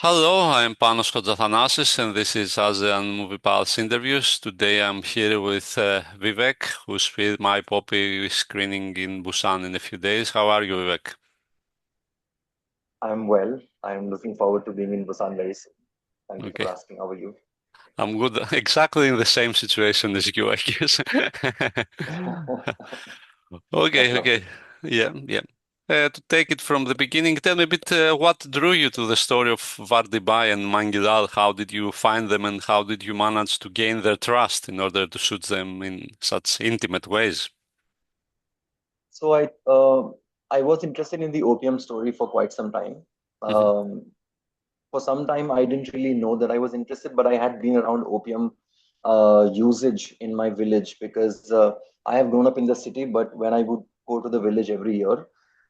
Hello, I'm Panos Kotzathanassis, and this is ASEAN Movie Pulse Interviews. Today I'm here with Vivek, whose film My Poppy is screening in Busan in a few days. How are you, Vivek? I'm well. I'm looking forward to being in Busan very soon. Thank you Okay, for asking. How are you? I'm good. Exactly in the same situation as you, I guess. That's Okay, okay. lovely. Yeah, yeah. To take it from the beginning, tell me a bit what drew you to the story of Vardibai and Mangilal. How did you find them and how did you manage to gain their trust in order to shoot them in such intimate ways? So I was interested in the opium story for quite some time. Hmm. For some time, I didn't really know that I was interested, but I had been around opium usage in my village because I have grown up in the city. But when I would go to the village every year,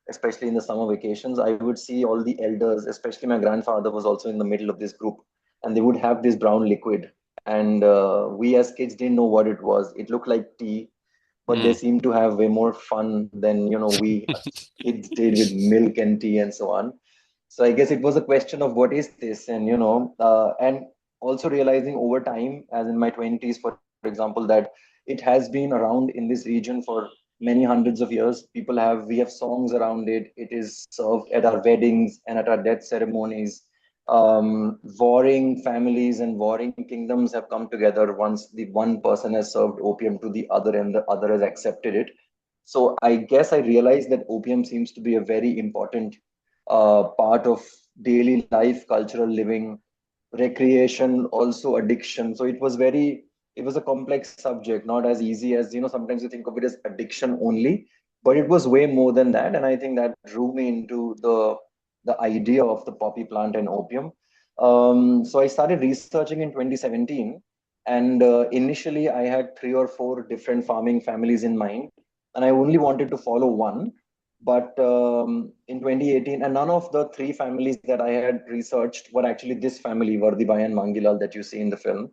especially in the summer vacations, I would see all the elders, especially my grandfather was also in the middle of this group, and they would have this brown liquid. And we as kids didn't know what it was. It looked like tea, but they Mm. seemed to have way more fun than we kids did with milk and tea and so on. So I guess it was a question of what is this, and and also realizing over time, as in my 20s, for example, that it has been around in this region for many hundreds of years. We have songs around it. It is served at our weddings and at our death ceremonies. Warring families and warring kingdoms have come together once the one person has served opium to the other and the other has accepted it. So I guess I realized that opium seems to be a very important part of daily life, cultural living, recreation, also addiction. So it was a complex subject, not as easy as, sometimes you think of it as addiction only, but it was way more than that. And I think that drew me into the idea of the poppy plant and opium. So I started researching in 2017, and initially I had three or four different farming families in mind, and I only wanted to follow one. But in 2018, and none of the three families that I had researched were actually this family, Vardibai and Mangilal, that you see in the film.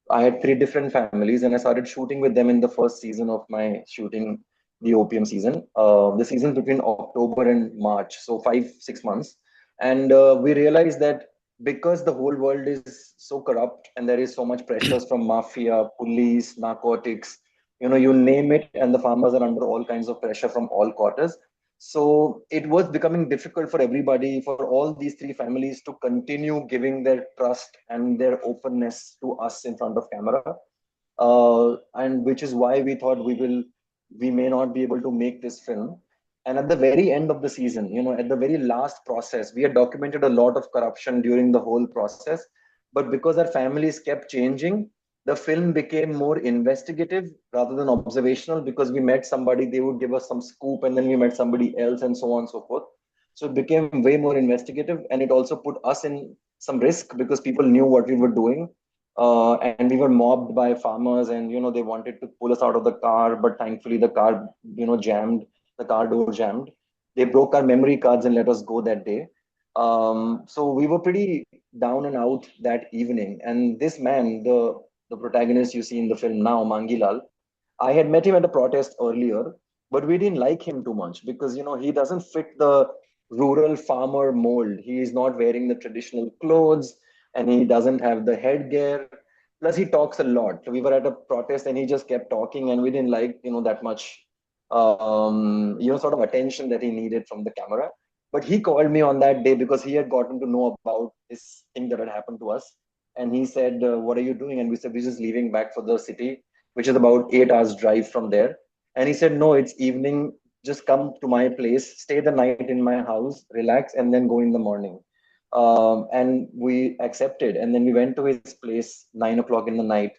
I had three different families, and I started shooting with them in the first season of my shooting the opium season. The season between October and March, so 5 6 months, and we realized that because the whole world is so corrupt and there is so much pressures from mafia, police, narcotics, you name it, and the farmers are under all kinds of pressure from all quarters. So it was becoming difficult for everybody, for all these three families to continue giving their trust and their openness to us in front of camera. And which is why we thought we may not be able to make this film. And at the very end of the season, at the very last process, we had documented a lot of corruption during the whole process. But because our families kept changing, the film became more investigative rather than observational, because we met somebody, they would give us some scoop, and then we met somebody else, and so on and so forth. So it became way more investigative, and it also put us in some risk because people knew what we were doing. And we were mobbed by farmers, and they wanted to pull us out of the car, but thankfully the car, jammed, the car door jammed. They broke our memory cards and let us go that day. So we were pretty down and out that evening. And this man, the protagonist you see in the film now, Mangilal, I had met him at a protest earlier, but we didn't like him too much because he doesn't fit the rural farmer mold. He is not wearing the traditional clothes, and he doesn't have the headgear. Plus, he talks a lot. We were at a protest, and he just kept talking, and we didn't like that much sort of attention that he needed from the camera. But he called me on that day because he had gotten to know about this thing that had happened to us. And he said, "What are you doing?" And we said, "We're just leaving back for the city, which is about 8 hours drive from there." And he said, "No, it's evening. Just come to my place, stay the night in my house, relax, and then go in the morning." And we accepted. And then we went to his place 9 o'clock in the night.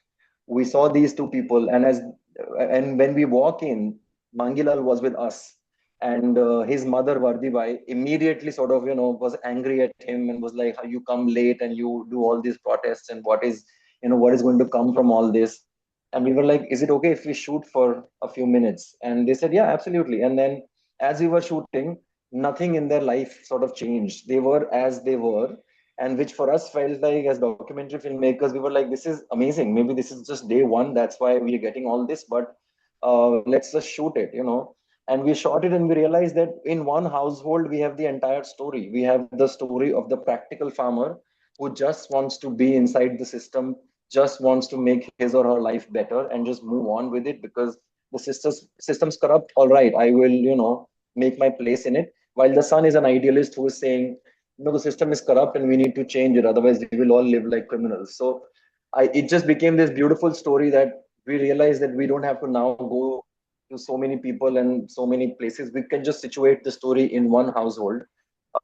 We saw these two people, and when we walk in, Mangilal was with us, and his mother Vardibai immediately sort of was angry at him and was like, "How you come late and you do all these protests, and what is going to come from all this?" And we were like, "Is it okay if we shoot for a few minutes?" And they said, "Yeah, absolutely." And then as we were shooting, nothing in their life sort of changed. They were as they were, and which for us felt like, as documentary filmmakers, we were like, "This is amazing. Maybe this is just day one. That's why we are getting all this, but let's just shoot it." And we shot it, and we realized that in one household we have the entire story. We have the story of the practical farmer who just wants to be inside the system, just wants to make his or her life better and just move on with it because the system's corrupt. All right, I will, make my place in it. While the son is an idealist who is saying, the system is corrupt and we need to change it, otherwise we will all live like criminals. So it just became this beautiful story that we realized that we don't have to now go to so many people and so many places. We can just situate the story in one household.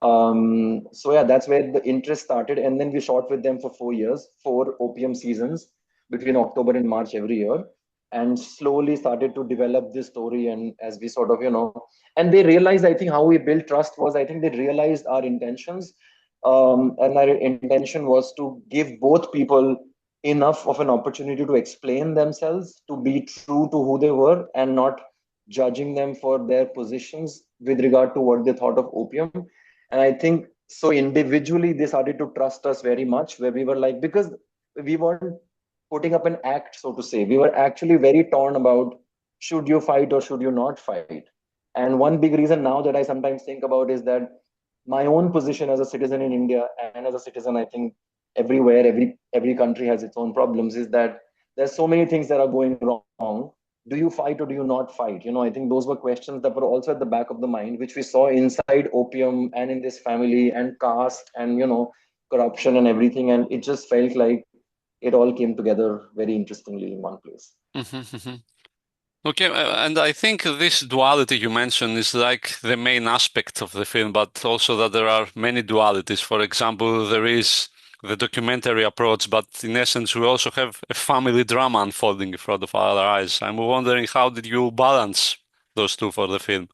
So yeah, that's where the interest started, and then we shot with them for 4 years, 4 opium seasons between October and March every year, and slowly started to develop this story. And as we sort of, and they realized, I think, how we built trust was, I think they realized our intentions, and our intention was to give both people enough of an opportunity to explain themselves, to be true to who they were, and not judging them for their positions with regard to what they thought of opium. And I think so individually they started to trust us very much, where we were like, because we weren't putting up an act, so to say. We were actually very torn about should you fight or should you not fight. And one big reason now that I sometimes think about is that my own position as a citizen in India and as a citizen, I think everywhere, every country has its own problems, is that there's so many things that are going wrong. Do you fight or do you not fight? I think those were questions that were also at the back of the mind, which we saw inside opium and in this family and caste and corruption and everything. And it just felt like it all came together very interestingly in one place. Mhm. Okay, and I think this duality you mentioned is like the main aspect of the film, but also that there are many dualities. For example, there is the documentary approach, but in essence, we also have a family drama unfolding in front of our eyes. I'm wondering, how did you balance those two for the film?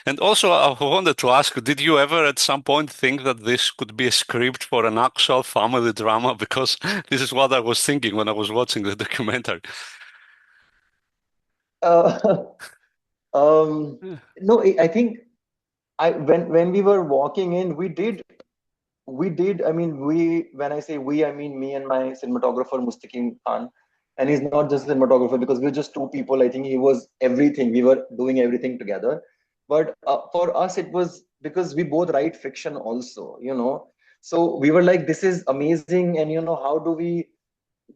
And also, I wanted to ask, did you ever at some point think that this could be a script for an actual family drama? Because this is what I was thinking when I was watching the documentary. Uh, no, I think when we were walking in, we did. I mean, when I say we, I mean me and my cinematographer Mustaqim Khan. And he's not just a cinematographer because we're just two people. I think he was everything. We were doing everything together. But for us, it was because we both write fiction also. So we were like, this is amazing. And how do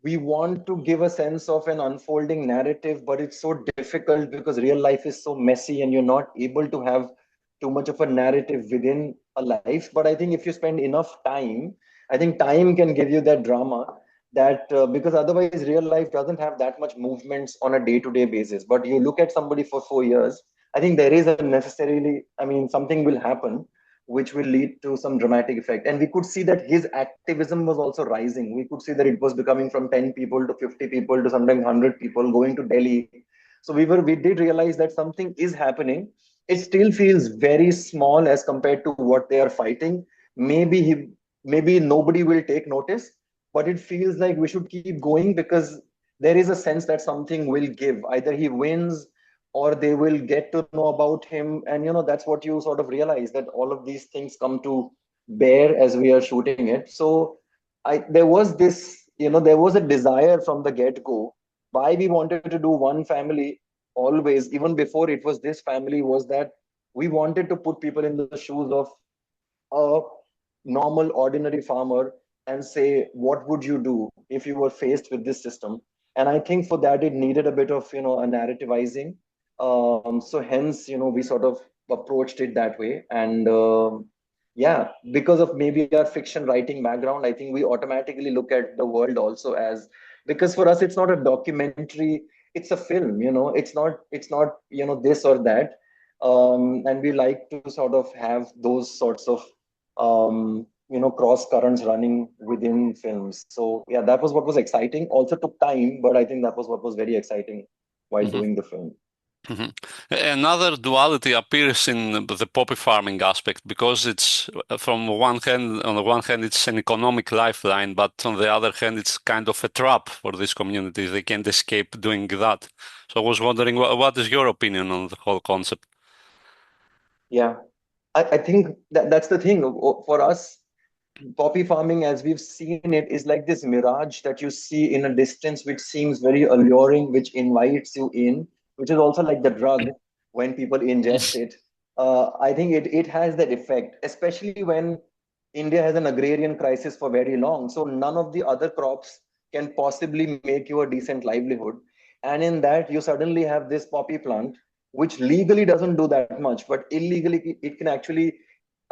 we want to give a sense of an unfolding narrative, but it's so difficult because real life is so messy and you're not able to have too much of a narrative within a life. But I think if you spend enough time, I think time can give you that drama, that because otherwise real life doesn't have that much movements on a day-to-day basis. But you look at somebody for 4 years, I think there is a necessarily, I mean, something will happen which will lead to some dramatic effect. And we could see that his activism was also rising. We could see that it was becoming from 10 people to 50 people to sometimes 100 people going to Delhi. So we did realize that something is happening. It still feels very small as compared to what they are fighting. Maybe nobody will take notice, but it feels like we should keep going because there is a sense that something will give. Either he wins or they will get to know about him. And that's what you sort of realize, that all of these things come to bear as we are shooting it. So there was this, there was a desire from the get-go. Why we wanted to do one family always, even before it was this family, was that we wanted to put people in the shoes of a normal ordinary farmer and say, what would you do if you were faced with this system? And I think for that it needed a bit of a narrativizing. So hence we sort of approached it that way. And yeah, because of maybe our fiction writing background, I think we automatically look at the world also as, because for us it's not a documentary, it's a film. It's not this or that. And we like to sort of have those sorts of cross currents running within films. So yeah, that was what was exciting. Also took time, but I think that was what was very exciting while Mhm. doing the film. Mhm. Another duality appears in the poppy farming aspect because it's on the one hand, it's an economic lifeline, but on the other hand, it's kind of a trap for this community. They can't escape doing that. So I was wondering, what is your opinion on the whole concept? Yeah, I think that's the thing. For us, poppy farming, as we've seen it, is like this mirage that you see in a distance, which seems very alluring, which invites you in, which is also like the drug when people ingest it. I think it has that effect, especially when India has an agrarian crisis for very long. So none of the other crops can possibly make you a decent livelihood. And in that, you suddenly have this poppy plant, which legally doesn't do that much, but illegally, it can actually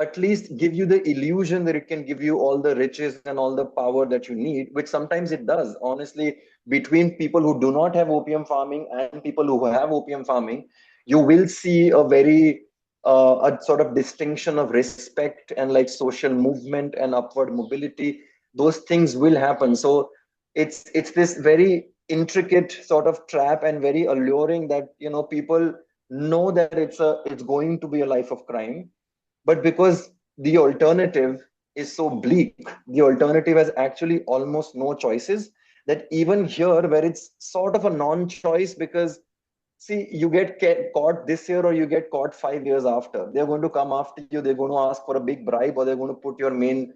at least give you the illusion that it can give you all the riches and all the power that you need, which sometimes it does. Honestly, between people who do not have opium farming and people who have opium farming, you will see a very a sort of distinction of respect and like social movement and upward mobility. Those things will happen. So it's this very intricate sort of trap and very alluring that people know that it's going to be a life of crime, but because the alternative is so bleak, the alternative has actually almost no choices. That even here, where it's sort of a non choice, because see, you get caught this year or you get caught 5 years after. They're going to come after you, they're going to ask for a big bribe, or they're going to put your main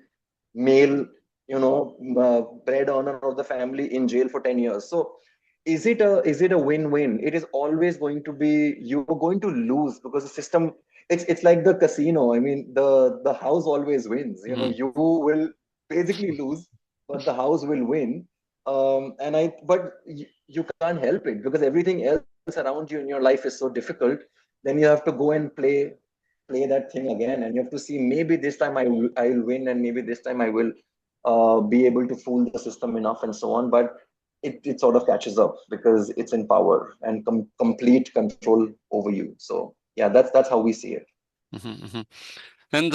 male, bread earner of the family in jail for 10 years. So is it a win-win? It is always going to be, you're going to lose because the system, it's like the casino. I mean, the house always wins. Mhm. You will basically lose, but the house will win. You can't help it because everything else around you in your life is so difficult. Then you have to go and play that thing again, and you have to see, maybe this time I'll win, and maybe this time I will be able to fool the system enough and so on. But it sort of catches up because it's in power and complete control over you. So yeah, that's how we see it. Mhm, mhm. And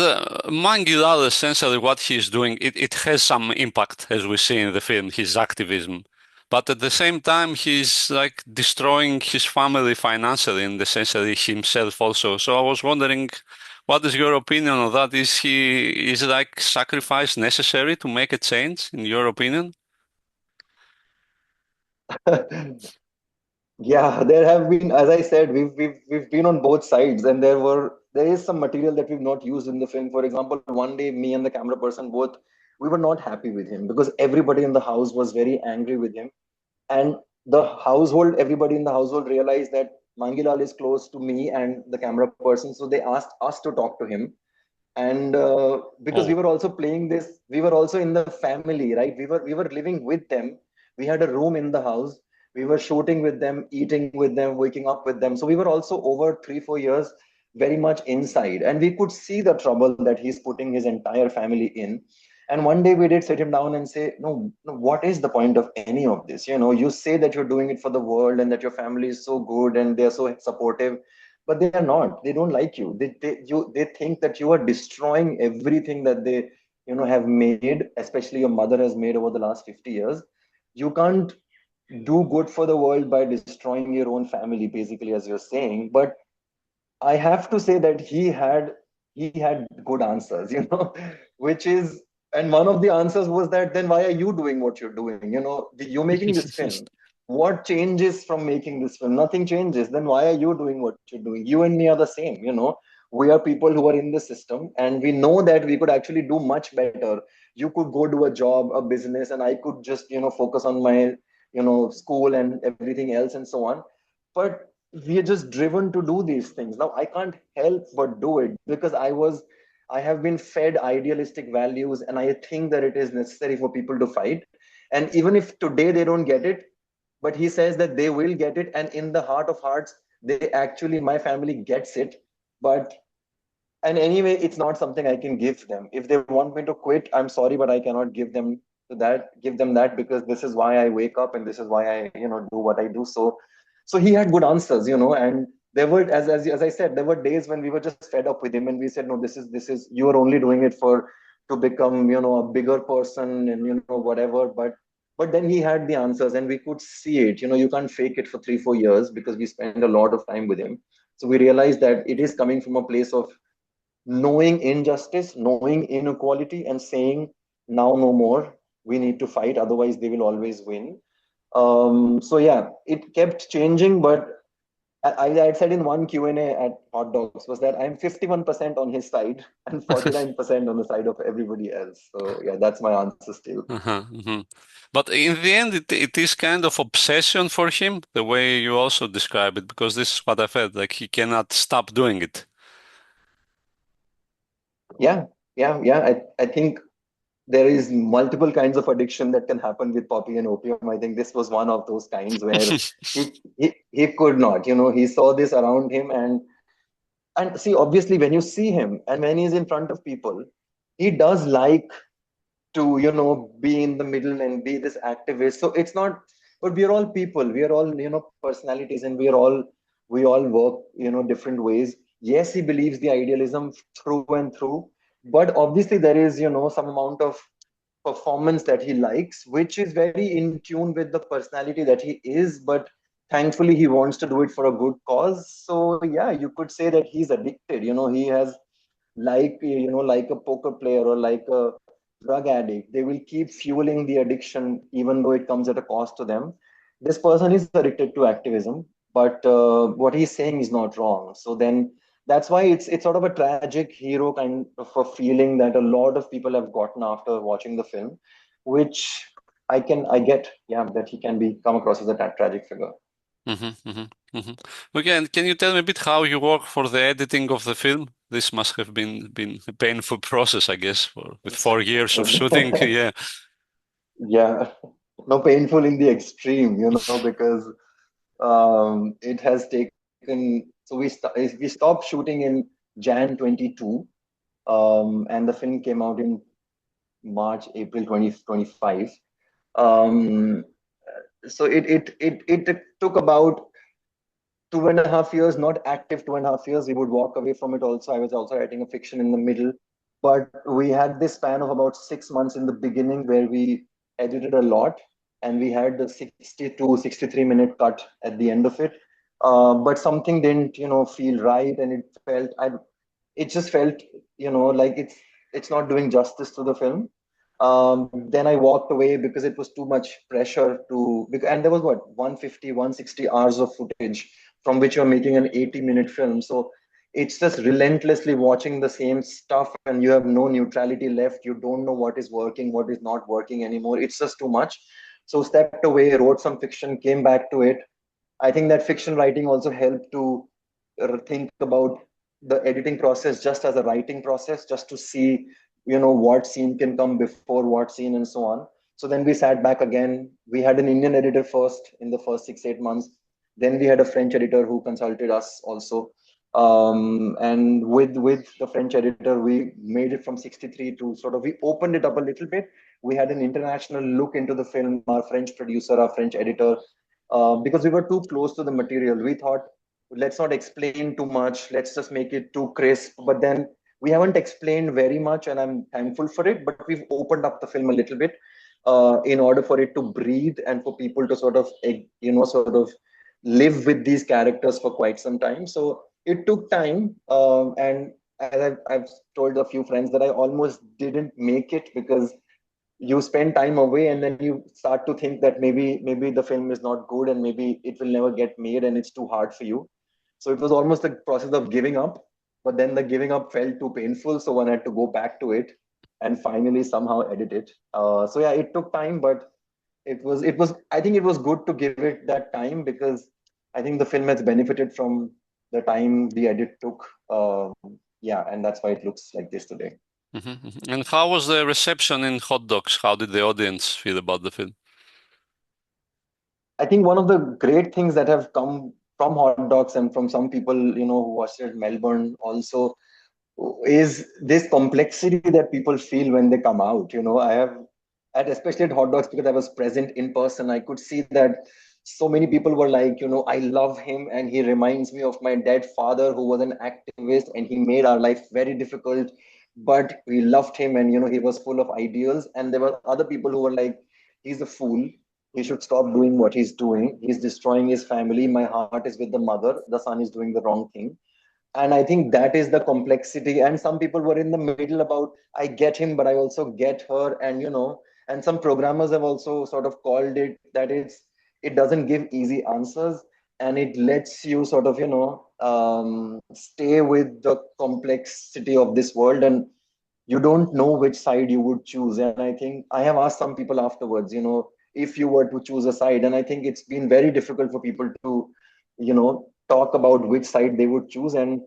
Mangilal, essentially, what he's doing, it has some impact, as we see in the film, his activism. But at the same time, he's like destroying his family financially and essentially himself also. So I was wondering, what is your opinion on that? Is like sacrifice necessary to make a change, in your opinion? Yeah, there have been, as I said, we've been on both sides, and there is some material that we've not used in the film. For example, one day, me and the camera person both, we were not happy with him because everybody in the house was very angry with him. And everybody in the household realized that Mangilal is close to me and the camera person, so they asked us to talk to him. And because we Oh, were also playing this, we were also in the family, right? We were living with them. We had a room in the house. We were shooting with them, eating with them, waking up with them. So we were also over 3 4 years very much inside, and we could see the trouble that he's putting his entire family in. And one day we did sit him down and say, no, no, what is the point of any of this? You say that you're doing it for the world and that your family is so good and they're so supportive, but they are not. They don't like you. They think that you are destroying everything that they have made, especially your mother has made over the last 50 years. You can't do good for the world by destroying your own family, basically, as you're saying. But I have to say that he had good answers, which is, and one of the answers was that, then why are you doing what you're doing? You're making this film. What changes from making this film? Nothing changes. Then why are you doing what you're doing? You and me are the same. We are people who are in the system, and we know that we could actually do much better. You could go do a job, a business, and I could just focus on my school and everything else and so on. But we are just driven to do these things. Now I can't help but do it because I have been fed idealistic values, and I think that it is necessary for people to fight. And even if today they don't get it, but he says that they will get it, and in the heart of hearts, they actually, my family gets it. But and anyway, it's not something I can give them. If they want me to quit, I'm sorry, but I cannot give them that, because this is why I wake up and this is why I do what I do. So he had good answers, and there were, as I said, there were days when we were just fed up with him, and we said, no, this is you are only doing it for to become a bigger person, and whatever. But then he had the answers, and we could see it. You can't fake it for 3 4 years, because we spend a lot of time with him. So we realized that it is coming from a place of knowing injustice, knowing inequality, and saying, now no more. We need to fight, otherwise they will always win. So yeah, it kept changing, but I had said in one Q&A at Hot Dogs was that I'm 51% on his side and 49% on the side of everybody else. So yeah, that's my answer still. uh-huh, mhm. But in the end, it is kind of obsession for him, the way you also describe it, because this is what I felt, like he cannot stop doing it. Yeah. Yeah. I think there is multiple kinds of addiction that can happen with poppy and opium. I think this was one of those kinds where he could not, he saw this around him, and see, obviously when you see him and when he's in front of people, he does like to, be in the middle and be this activist. So it's not, but we are all people, we are all, personalities, and we all work, different ways. Yes, he believes the idealism through and through, but obviously there is, some amount of performance that he likes, which is very in tune with the personality that he is. But thankfully, he wants to do it for a good cause. So, yeah, you could say that he's addicted. He has, like a poker player or like a drug addict, they will keep fueling the addiction, even though it comes at a cost to them. This person is addicted to activism, but what he's saying is not wrong. So then that's why it's sort of a tragic hero kind of a feeling that a lot of people have gotten after watching the film, which I get, yeah, that he can be come across as a tragic figure. Mm-hmm, mm-hmm, mm-hmm. Okay, and can you tell me a bit how you work for the editing of the film? This must have been a painful process, I guess, with 4 years of shooting. Yeah. Yeah, no, painful in the extreme, because it has taken. So we stopped shooting in Jan 22, and the film came out in March, April 2025. Um, so it took about 2.5 years, not active 2.5 years. We would walk away from it also. I was also writing a fiction in the middle. But we had this span of about 6 months in the beginning where we edited a lot, and we had the 62, 63-minute cut at the end of it. But something didn't, feel right, and it just felt, like it's not doing justice to the film. Then I walked away because it was too much pressure and there was what, 150, 160 hours of footage from which you're making an 80-minute film. So it's just relentlessly watching the same stuff, and you have no neutrality left. You don't know what is working, what is not working anymore. It's just too much. So stepped away, wrote some fiction, came back to it. I think that fiction writing also helped to think about the editing process just as a writing process, just to see, what scene can come before what scene and so on. So then we sat back again. We had an Indian editor first in the first 6, 8 months. Then we had a French editor who consulted us also. And with the French editor, we made it from 63 to sort of, we opened it up a little bit. We had an international look into the film, our French producer, our French editor, because we were too close to the material. We thought, let's not explain too much. Let's just make it too crisp. But then we haven't explained very much, and I'm thankful for it. But we've opened up the film a little bit in order for it to breathe and for people to sort of, sort of live with these characters for quite some time. So it took time, and as I've told a few friends that I almost didn't make it because you spend time away and then you start to think that maybe the film is not good and maybe it will never get made and it's too hard for you. So it was almost a process of giving up, but then the giving up felt too painful, so one had to go back to it and finally somehow edit it. So yeah, it took time, but it was I think it was good to give it that time, because I think the film has benefited from the time the edit took. Yeah, and that's why it looks like this today. Mm-hmm, mm-hmm. And how was the reception in Hot Dogs? How did the audience feel about the film? I think one of the great things that have come from hot dogs and from some people, who watched it in Melbourne also, is this complexity that people feel when they come out. Especially at hot dogs, because I was present in person, I could see that so many people were like, I love him and he reminds me of my dead father who was an activist and he made our life very difficult, but we loved him, and he was full of ideals. And there were other people who were like, he's a fool, he should stop doing what he's doing, he's destroying his family, my heart is with the mother, the son is doing the wrong thing. And I think that is the complexity. And some people were in the middle about, I get him but I also get her. And and some programmers have also sort of called it that it doesn't give easy answers, and it lets you sort of stay with the complexity of this world, and you don't know which side you would choose. And I think I have asked some people afterwards, if you were to choose a side, and I think it's been very difficult for people to talk about which side they would choose. And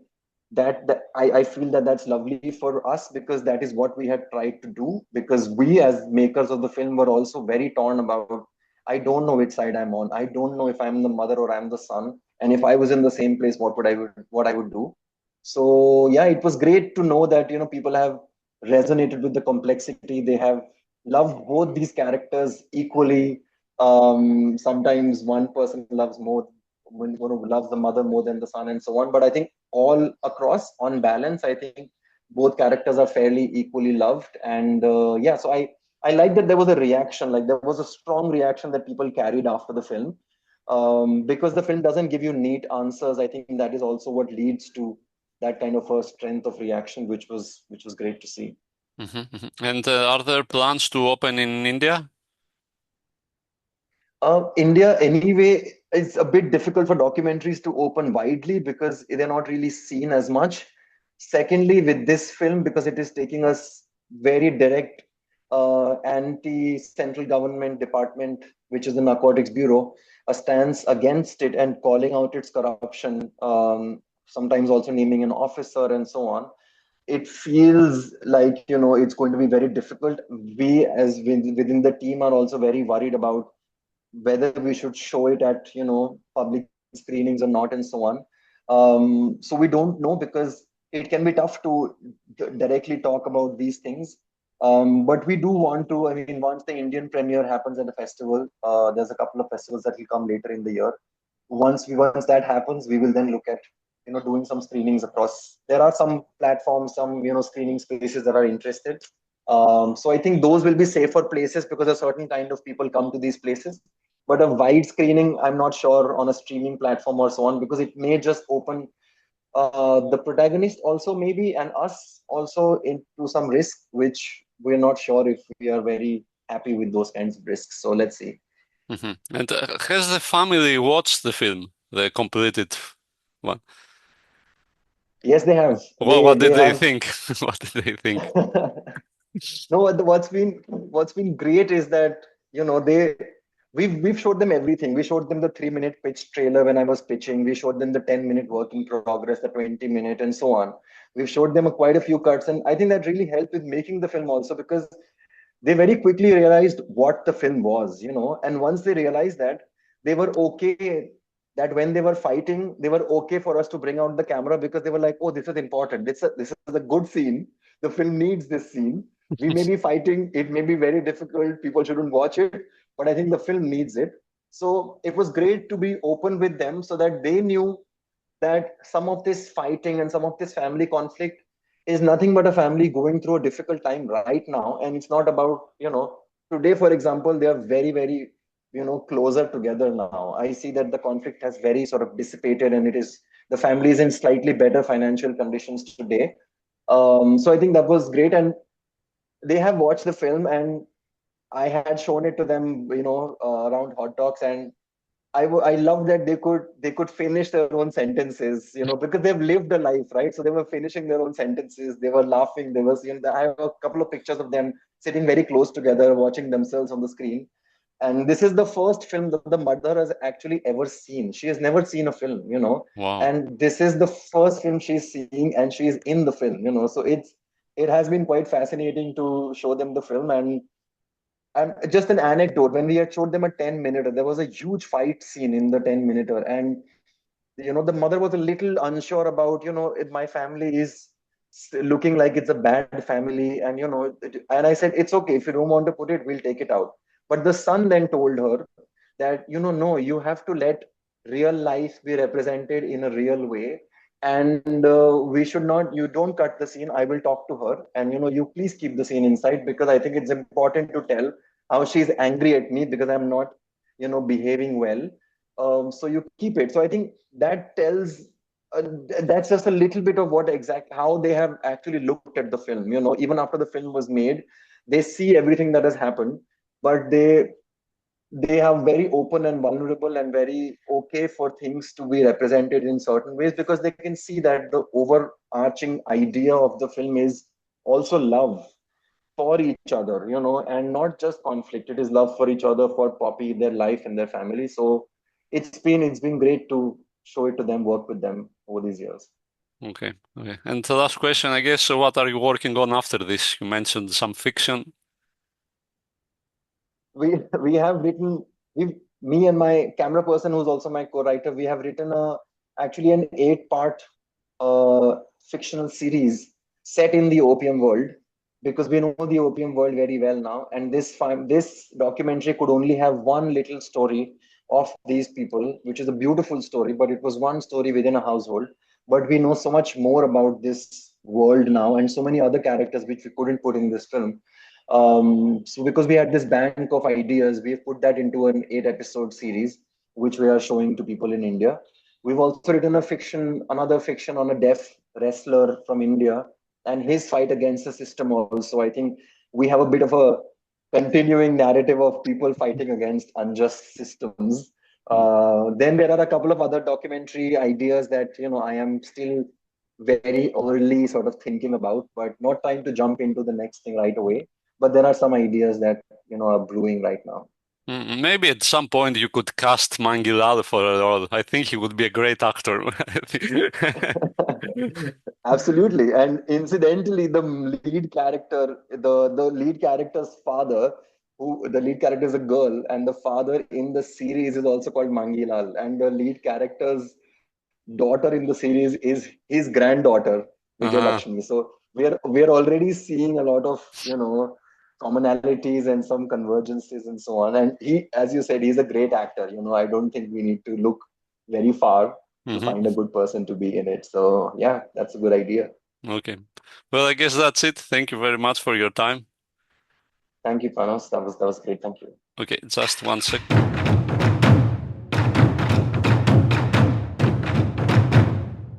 I feel that that's lovely for us because that is what we had tried to do. Because we, as makers of the film, were also very torn about. I don't know which side I'm on. I don't know if I'm the mother or I'm the son. And if I was in the same place, what I would do. So yeah, it was great to know that people have resonated with the complexity. They have loved both these characters equally. Sometimes one person loves more when loves the mother more than the son and so on. But I think all across, on balance, I think both characters are fairly equally loved. And yeah, so I like that there was a reaction, like there was a strong reaction that people carried after the film. Because the film doesn't give you neat answers. I think that is also what leads to that kind of a strength of reaction, which was great to see. And are there plans to open in India? India, anyway, is a bit difficult for documentaries to open widely because they're not really seen as much. Secondly, with this film, because it is taking us very direct anti-central government department, which is the Narcotics Bureau, a stance against it and calling out its corruption, sometimes also naming an officer and so on. It feels like it's going to be very difficult. We, as within the team, are also very worried about whether we should show it at public screenings or not and so on. So we don't know because it can be tough to directly talk about these things. But we do want to. I mean, once the Indian premiere happens at a festival, there's a couple of festivals that will come later in the year. Once that happens, we will then look at doing some screenings across. There are some platforms, some screening spaces that are interested. So I think those will be safer places because a certain kind of people come to these places. But a wide screening, I'm not sure on a streaming platform or so on, because it may just open the protagonist also maybe and us also into some risk, which we're not sure if we are very happy with those kinds of risks. So let's see. And has the family watched the film, the completed one? Yes, they have. What They did they have. think? What did they think? No, what's been great is that we've showed them everything. We showed them the 3-minute pitch trailer when I was pitching. We showed them the 10-minute work in progress, the 20-minute, and so on. We've showed them quite a few cuts, and I think that really helped with making the film also because they very quickly realized what the film was. And once they realized that, they were okay that when they were fighting, they were okay for us to bring out the camera because they were like, oh, this is important. This is a good scene. The film needs this scene. We may be fighting, it may be very difficult, people shouldn't watch it, but I think the film needs it. So it was great to be open with them so that they knew that some of this fighting and some of this family conflict is nothing but a family going through a difficult time right now. And it's not about today, for example, they are very, very closer together now. I see that the conflict has very sort of dissipated, and the family is in slightly better financial conditions today. So I think that was great, and they have watched the film, and I had shown it to them around hot dogs, and I love that they could finish their own sentences, because they've lived a life, right? So they were finishing their own sentences. They were laughing. There was, I have a couple of pictures of them sitting very close together, watching themselves on the screen. And this is the first film that the mother has actually ever seen. She has never seen a film. Wow. And this is the first film she's seeing, and she's in the film. So it has been quite fascinating to show them the film. And just an anecdote, when we had showed them a 10-minute, there was a huge fight scene in the 10-minute, and the mother was a little unsure about, my family is looking like it's a bad family, and and I said, it's okay, if you don't want to put it, we'll take it out. But the son then told her that, no, you have to let real life be represented in a real way. And we should not, you don't cut the scene. I will talk to her, and you please keep the scene inside, because I think it's important to tell how she's angry at me because I'm not, behaving well. So you keep it. So I think that tells, uh, that's just a little bit of how they have actually looked at the film. Even after the film was made, they see everything that has happened, but they are very open and vulnerable and very okay for things to be represented in certain ways, because they can see that the overarching idea of the film is also love for each other, and not just conflict. It is love for each other, for Poppy, their life and their family. So it's been great to show it to them, work with them over these years. Okay. Okay. And the last question, I guess, so what are you working on after this? You mentioned some fiction. We have written we me and my camera person who's also my co-writer, we have written a actually an 8-part fictional series set in the opium world, because we know the opium world very well now, and this documentary could only have one little story of these people, which is a beautiful story, but it was one story within a household. But we know so much more about this world now, and so many other characters which we couldn't put in this film. So because we had this bank of ideas, we've put that into an 8-episode series, which we are showing to people in India. We've also written another fiction on a deaf wrestler from India and his fight against the system also. I think we have a bit of a continuing narrative of people fighting against unjust systems. Then there are a couple of other documentary ideas that, I am still very early sort of thinking about, but not trying to jump into the next thing right away. But there are some ideas that, are brewing right now. Maybe at some point you could cast Mangilal for a role. I think he would be a great actor. Absolutely. And incidentally, the lead character's father, who the lead character is a girl, and the father in the series is also called Mangilal. And the lead character's daughter in the series is his granddaughter, Vijay Uh-huh. Lakshmi. So we're already seeing a lot of, commonalities and some convergences and so on. And he, as you said, he's a great actor. I don't think we need to look very far to Hmm. find a good person to be in it. So yeah, that's a good idea. Okay. Well, I guess that's it. Thank you very much for your time. Thank you, Panos. That was great. Thank you. Okay, just one sec.